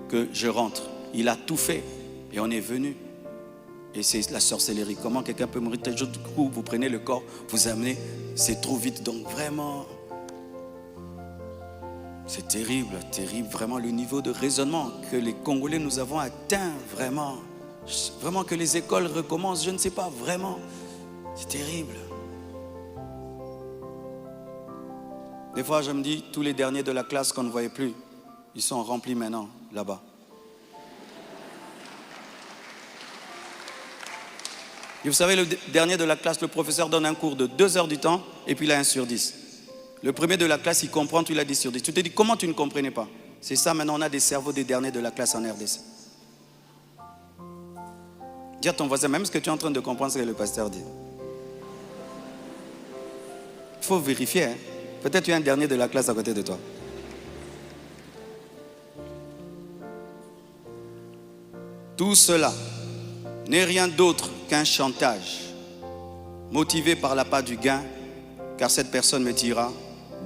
que je rentre. Il a tout fait et on est venu. Et c'est la sorcellerie. Comment quelqu'un peut mourir tel jour? Du coup, vous prenez le corps, vous amenez, c'est trop vite. Donc vraiment, c'est terrible, terrible. Vraiment le niveau de raisonnement que les Congolais nous avons atteint, vraiment. Vraiment que les écoles recommencent, je ne sais pas, vraiment. C'est terrible. Des fois, je me dis, tous les derniers de la classe qu'on ne voyait plus, ils sont remplis maintenant, là-bas. Et vous savez, le dernier de la classe, le professeur donne un cours de 2 heures du temps, et puis il a 1 sur 10. Le premier de la classe, il comprend, tu l'as 10 sur 10. Tu te dis, comment tu ne comprenais pas? C'est ça, maintenant, on a des cerveaux des derniers de la classe en RDC. Dis à ton voisin, même ce que tu es en train de comprendre, ce que le pasteur dit. Il faut vérifier, hein. Peut-être tu es un dernier de la classe à côté de toi. Tout cela n'est rien d'autre qu'un chantage motivé par l'appât du gain, car cette personne me dira,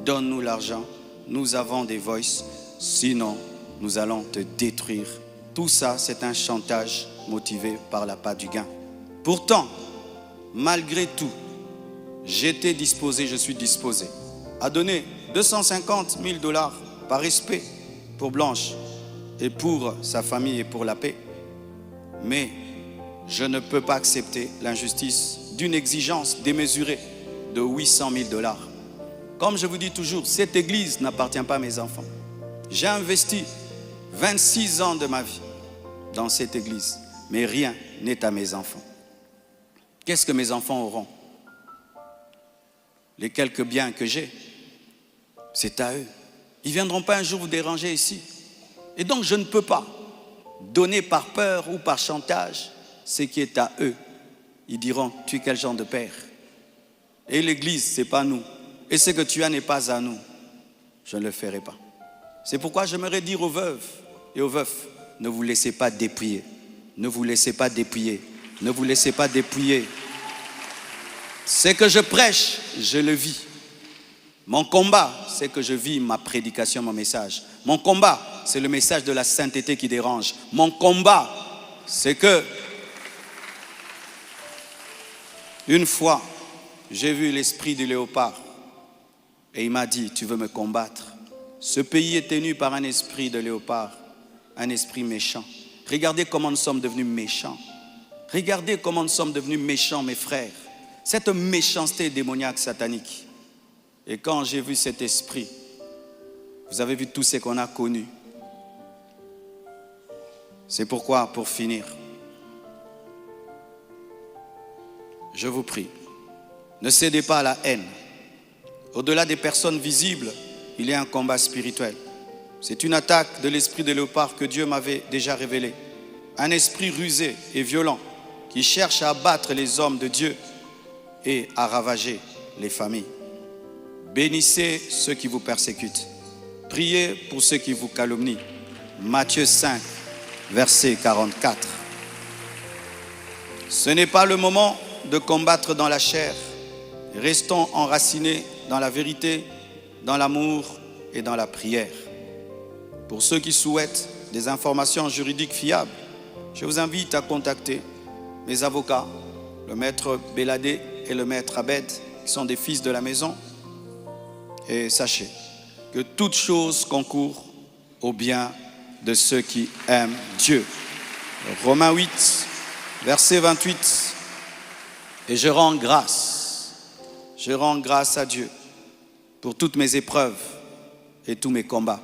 donne-nous l'argent, nous avons des voices, sinon nous allons te détruire. Tout ça, c'est un chantage motivé par l'appât du gain. Pourtant, malgré tout, j'étais disposé, je suis disposé à donner 250 000 $ par respect pour Blanche et pour sa famille et pour la paix. Mais je ne peux pas accepter l'injustice d'une exigence démesurée de 800 000 $. Comme je vous dis toujours, cette église n'appartient pas à mes enfants. J'ai investi 26 ans de ma vie dans cette église, mais rien n'est à mes enfants. Qu'est-ce que mes enfants auront? Les quelques biens que j'ai, c'est à eux. Ils ne viendront pas un jour vous déranger ici. Et donc je ne peux pas donner par peur ou par chantage ce qui est à eux. Ils diront, tu es quel genre de père? Et l'église, ce n'est pas nous. Et ce que tu as n'est pas à nous. Je ne le ferai pas. C'est pourquoi j'aimerais dire aux veuves et aux veufs, ne vous laissez pas dépouiller. Ne vous laissez pas dépouiller. Ne vous laissez pas dépouiller. Ce que je prêche, je le vis. Mon combat, c'est que je vis ma prédication, mon message. Mon combat, c'est le message de la sainteté qui dérange. Mon combat, c'est que une fois, j'ai vu l'esprit du léopard et il m'a dit, tu veux me combattre? Ce pays est tenu par un esprit de léopard, un esprit méchant. Regardez comment nous sommes devenus méchants. Regardez comment nous sommes devenus méchants, mes frères. Cette méchanceté démoniaque satanique. Et quand j'ai vu cet esprit, vous avez vu tout ce qu'on a connu. C'est pourquoi, pour finir, je vous prie, ne cédez pas à la haine. Au-delà des personnes visibles, il y a un combat spirituel. C'est une attaque de l'esprit de léopard que Dieu m'avait déjà révélé. Un esprit rusé et violent qui cherche à abattre les hommes de Dieu et à ravager les familles. Bénissez ceux qui vous persécutent. Priez pour ceux qui vous calomnient. Matthieu 5, verset 44. Ce n'est pas le moment de combattre dans la chair. Restons enracinés dans la vérité dans l'amour et dans la prière. Pour ceux qui souhaitent des informations juridiques fiables, je vous invite à contacter mes avocats, le maître Béladé et le maître Abed, qui sont des fils de la maison. Et sachez que toute chose concourt au bien de ceux qui aiment Dieu. Romains 8, verset 28. Et je rends grâce à Dieu pour toutes mes épreuves et tous mes combats.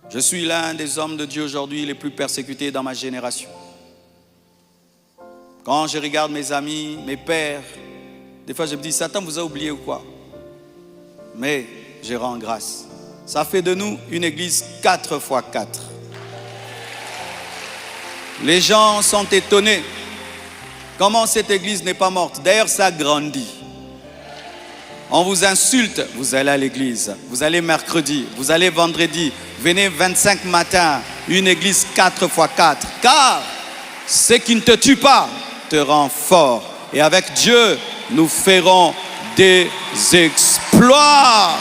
Je suis l'un des hommes de Dieu aujourd'hui les plus persécutés dans ma génération. Quand je regarde mes amis, mes pères, des fois je me dis, Satan vous a oublié ou quoi? Mais je rends grâce. Ça fait de nous une église 4x4. Les gens sont étonnés. Comment cette église n'est pas morte? D'ailleurs, ça grandit. On vous insulte, vous allez à l'église. Vous allez mercredi, vous allez vendredi. Venez 25 matins, une église 4x4. Car ce qui ne te tue pas te rend fort. Et avec Dieu, nous ferons des exploits.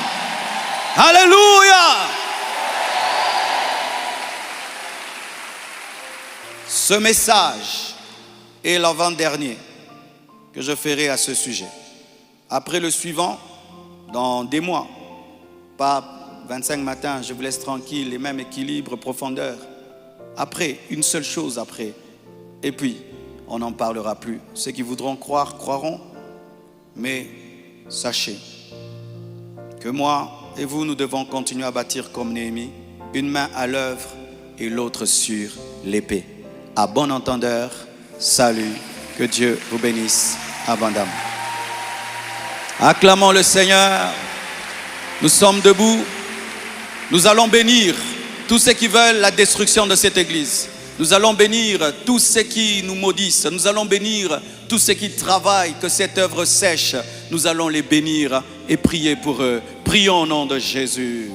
Alléluia! Ce message est l'avant-dernier que je ferai à ce sujet. Après le suivant, dans des mois, pas 25 matins, je vous laisse tranquille, les mêmes équilibres, profondeur. Après, une seule chose après. Et puis, on n'en parlera plus. Ceux qui voudront croire, croiront. Mais sachez que moi et vous, nous devons continuer à bâtir comme Néhémie, une main à l'œuvre et l'autre sur l'épée. À bon entendeur, salut, que Dieu vous bénisse abondamment. Acclamons le Seigneur. Nous sommes debout. Nous allons bénir tous ceux qui veulent la destruction de cette église. Nous allons bénir tous ceux qui nous maudissent. Nous allons bénir tous ceux qui travaillent, que cette œuvre sèche. Nous allons les bénir et prier pour eux. Prions au nom de Jésus.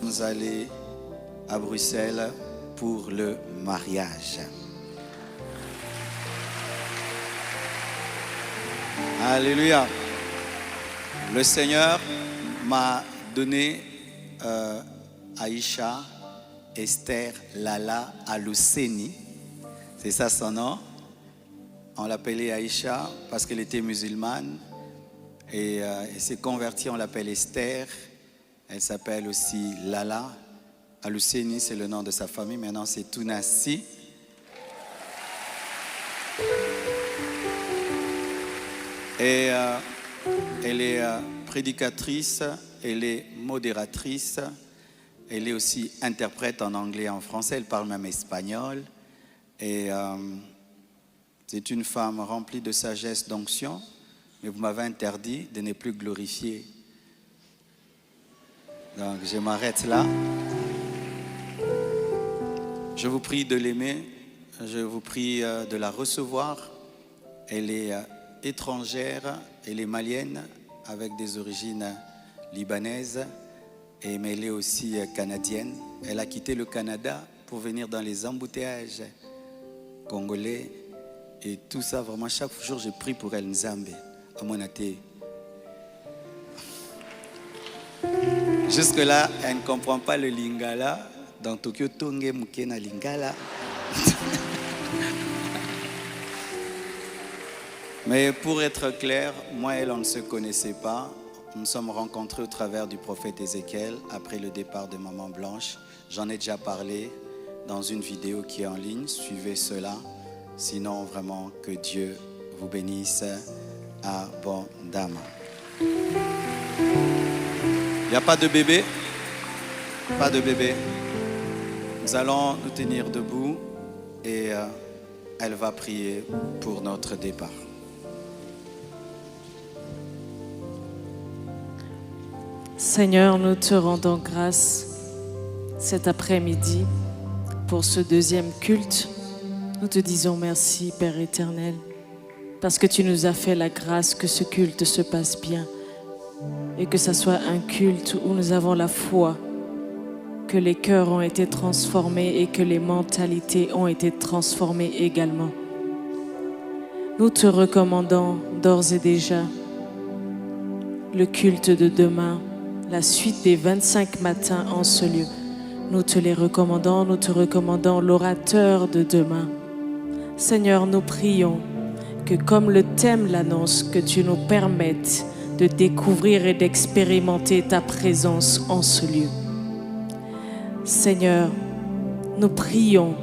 Nous allons à Bruxelles pour le mariage. Alléluia. Le Seigneur m'a donné Aïcha Esther Lala Aluseni. C'est ça son nom. On l'appelait Aïcha parce qu'elle était musulmane. Et elle s'est convertie, on l'appelle Esther. Elle s'appelle aussi Lala. Aluseni, c'est le nom de sa famille. Maintenant, c'est Tounassi. Et elle est prédicatrice, elle est modératrice, elle est aussi interprète en anglais et en français, elle parle même espagnol. Et c'est une femme remplie de sagesse, d'onction, mais vous m'avez interdit de ne plus glorifier. Donc je m'arrête là. Je vous prie de l'aimer, je vous prie de la recevoir. Elle est étrangère, elle est malienne avec des origines libanaises, mais elle est aussi canadienne. Elle a quitté le Canada pour venir dans les embouteillages congolais et tout ça. Vraiment, chaque jour, je prie pour elle, Nzambe, à mon athée. Jusque-là, elle ne comprend pas le lingala. Dans Tokyo, Tonge Mukena lingala. Mais pour être clair, moi et elle, on ne se connaissait pas. Nous nous sommes rencontrés au travers du prophète Ézéchiel après le départ de Maman Blanche. J'en ai déjà parlé dans une vidéo qui est en ligne. Suivez cela. Sinon, vraiment, que Dieu vous bénisse abondamment. Il n'y a pas de bébé? Pas de bébé. Nous allons nous tenir debout et elle va prier pour notre départ. Seigneur, nous te rendons grâce cet après-midi pour ce deuxième culte. Nous te disons merci, Père éternel, parce que tu nous as fait la grâce que ce culte se passe bien et que ce soit un culte où nous avons la foi, que les cœurs ont été transformés et que les mentalités ont été transformées également. Nous te recommandons d'ores et déjà le culte de demain, la suite des 25 matins en ce lieu. Nous te les recommandons, nous te recommandons l'orateur de demain. Seigneur, nous prions que comme le thème l'annonce, que tu nous permettes de découvrir et d'expérimenter ta présence en ce lieu. Seigneur, nous prions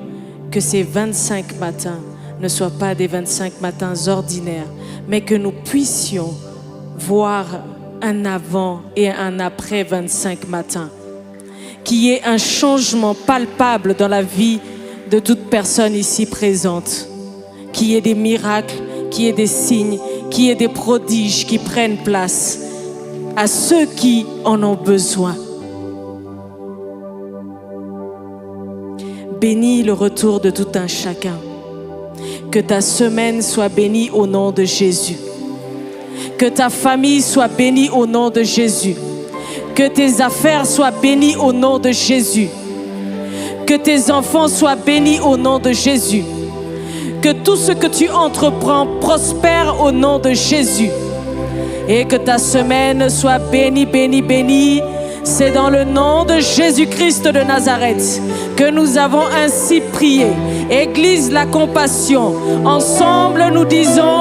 que ces 25 matins ne soient pas des 25 matins ordinaires, mais que nous puissions voir un avant et un après 25 matins. Qu'il y ait un changement palpable dans la vie de toute personne ici présente. Qu'il y ait des miracles, qu'il y ait des signes, qu'il y ait des prodiges qui prennent place à ceux qui en ont besoin. Bénis le retour de tout un chacun. Que ta semaine soit bénie au nom de Jésus. Que ta famille soit bénie au nom de Jésus. Que tes affaires soient bénies au nom de Jésus. Que tes enfants soient bénis au nom de Jésus. Que tout ce que tu entreprends prospère au nom de Jésus. Et que ta semaine soit bénie, bénie, bénie. C'est dans le nom de Jésus-Christ de Nazareth que nous avons ainsi prié. Église La Compassion, ensemble nous disons